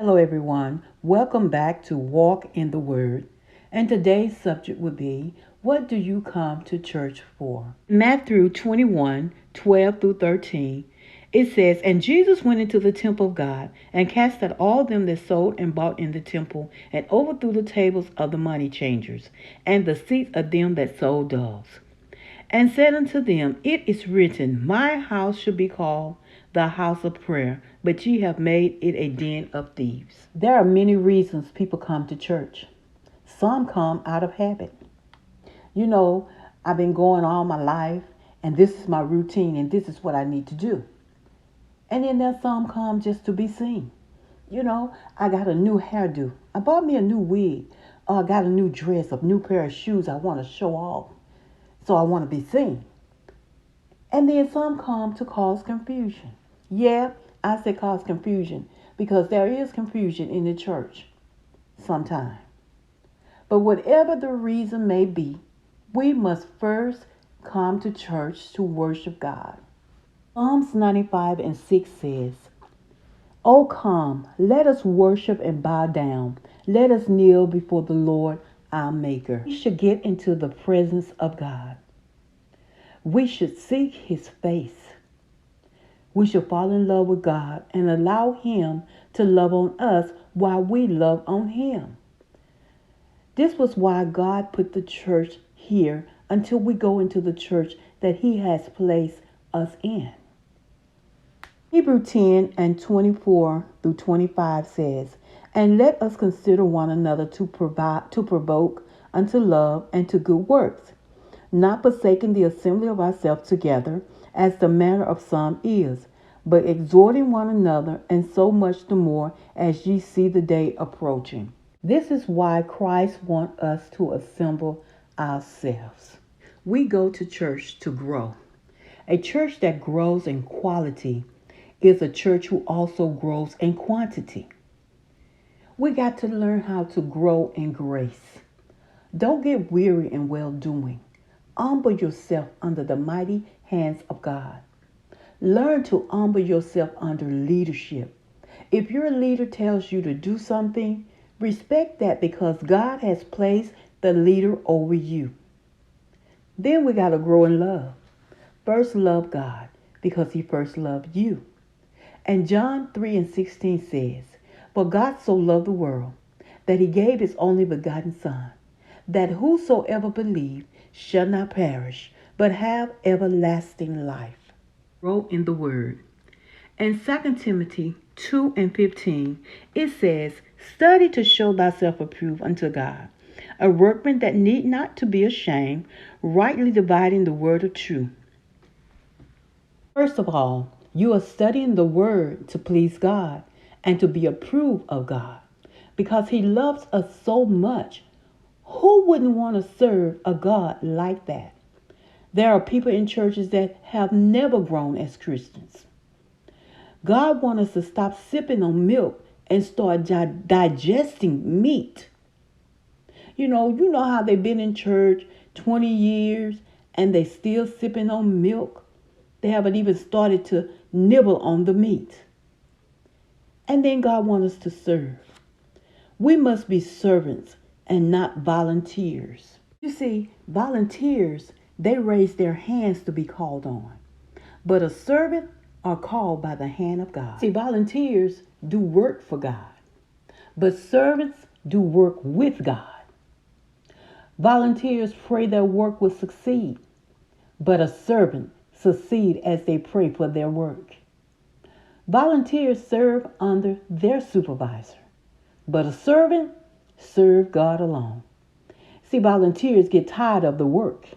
Hello, everyone. Welcome back to Walk in the Word. And today's subject would be, what do you come to church for? Matthew 21:12 through 13. It says, And Jesus went into the temple of God, and cast out all them that sold and bought in the temple, and overthrew the tables of the money changers, and the seats of them that sold doves, and said unto them, It is written, My house shall be called the house of prayer, but ye have made it a den of thieves. There are many reasons people come to church. Some come out of habit. You know, I've been going all my life, and this is my routine, and this is what I need to do. And then there's some come just to be seen. I got a new hairdo. I bought me a new wig. I got a new dress, a new pair of shoes I want to show off. So I want to be seen. And then some come to cause confusion. Yeah, I say cause confusion because there is confusion in the church sometimes. But whatever the reason may be, we must first come to church to worship God. Psalms 95:6 says, O come, let us worship and bow down. Let us kneel before the Lord our Maker. We should get into the presence of God. We should seek His face. We should fall in love with God and allow Him to love on us while we love on Him. This was why God put the church here until we go into the church that He has placed us in. Hebrews 10:24 through 25 says, And let us consider one another to provoke unto love and to good works, not forsaking the assembly of ourselves together, as the manner of some is, but exhorting one another, and so much the more as ye see the day approaching. This is why Christ wants us to assemble ourselves. We go to church to grow. A church that grows in quality is a church who also grows in quantity. We got to learn how to grow in grace. Don't get weary in well-doing. Humble yourself under the mighty hands of God. Learn to humble yourself under leadership. If your leader tells you to do something, respect that because God has placed the leader over you. Then we got to grow in love. First love God because He first loved you. And John 3:16 says, For God so loved the world that He gave His only begotten Son, that whosoever believe shall not perish, but have everlasting life. Grow in the Word. In 2 Timothy 2:15, it says, Study to show thyself approved unto God, a workman that need not to be ashamed, rightly dividing the word of truth. First of all, you are studying the Word to please God and to be approved of God, because He loves us so much. Who wouldn't want to serve a God like that? There are people in churches that have never grown as Christians. God wants us to stop sipping on milk and start digesting meat. You know how they've been in church 20 years and they still sipping on milk. They haven't even started to nibble on the meat. And then God wants us to serve. We must be servants and not volunteers. You see, volunteers, they raise their hands to be called on. But a servant are called by the hand of God. See, volunteers do work for God, but servants do work with God. Volunteers pray their work will succeed, but a servant succeed as they pray for their work. Volunteers serve under their supervisor, but a servant serve God alone. See, volunteers get tired of the work,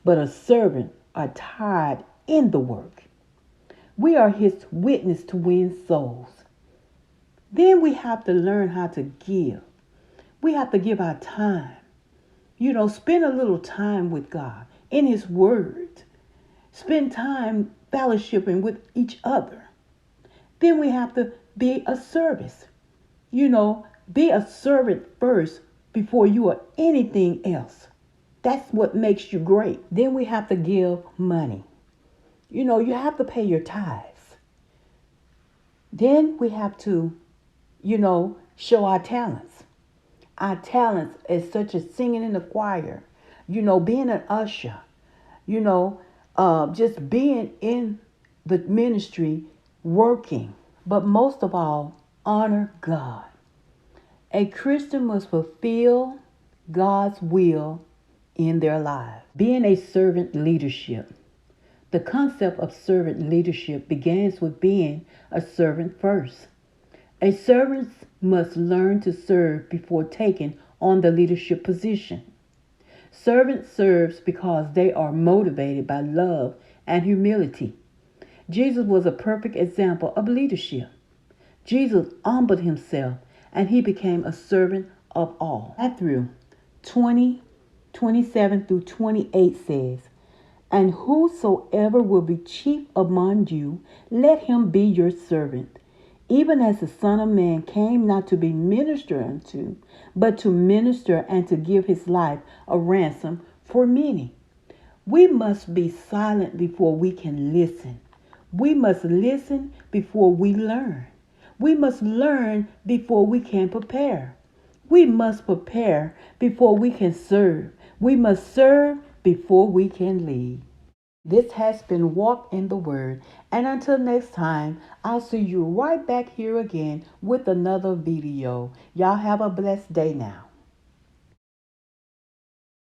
but a servant are tired in the work. We are His witness to win souls. Then we have to learn how to give. We have to give our time. Spend a little time with God in His Word. Spend time fellowshipping with each other. Then we have to be a service. Be a servant first before you are anything else. That's what makes you great. Then we have to give money. You have to pay your tithes. Then we have to show our talents. Our talents is such as singing in the choir, being an usher, you know, just being in the ministry, working. But most of all, honor God. A Christian must fulfill God's will in their lives. Being a servant leadership. The concept of servant leadership begins with being a servant first. A servant must learn to serve before taking on the leadership position. Servant serves because they are motivated by love and humility. Jesus was a perfect example of leadership. Jesus humbled himself and he became a servant of all. Matthew 20:27 through 28 says, "And whosoever will be chief among you, let him be your servant. Even as the Son of Man came not to be ministered unto, but to minister and to give his life a ransom for many." We must be silent before we can listen. We must listen before we learn. We must learn before we can prepare. We must prepare before we can serve. We must serve before we can lead. This has been Walk in the Word. And until next time, I'll see you right back here again with another video. Y'all have a blessed day now.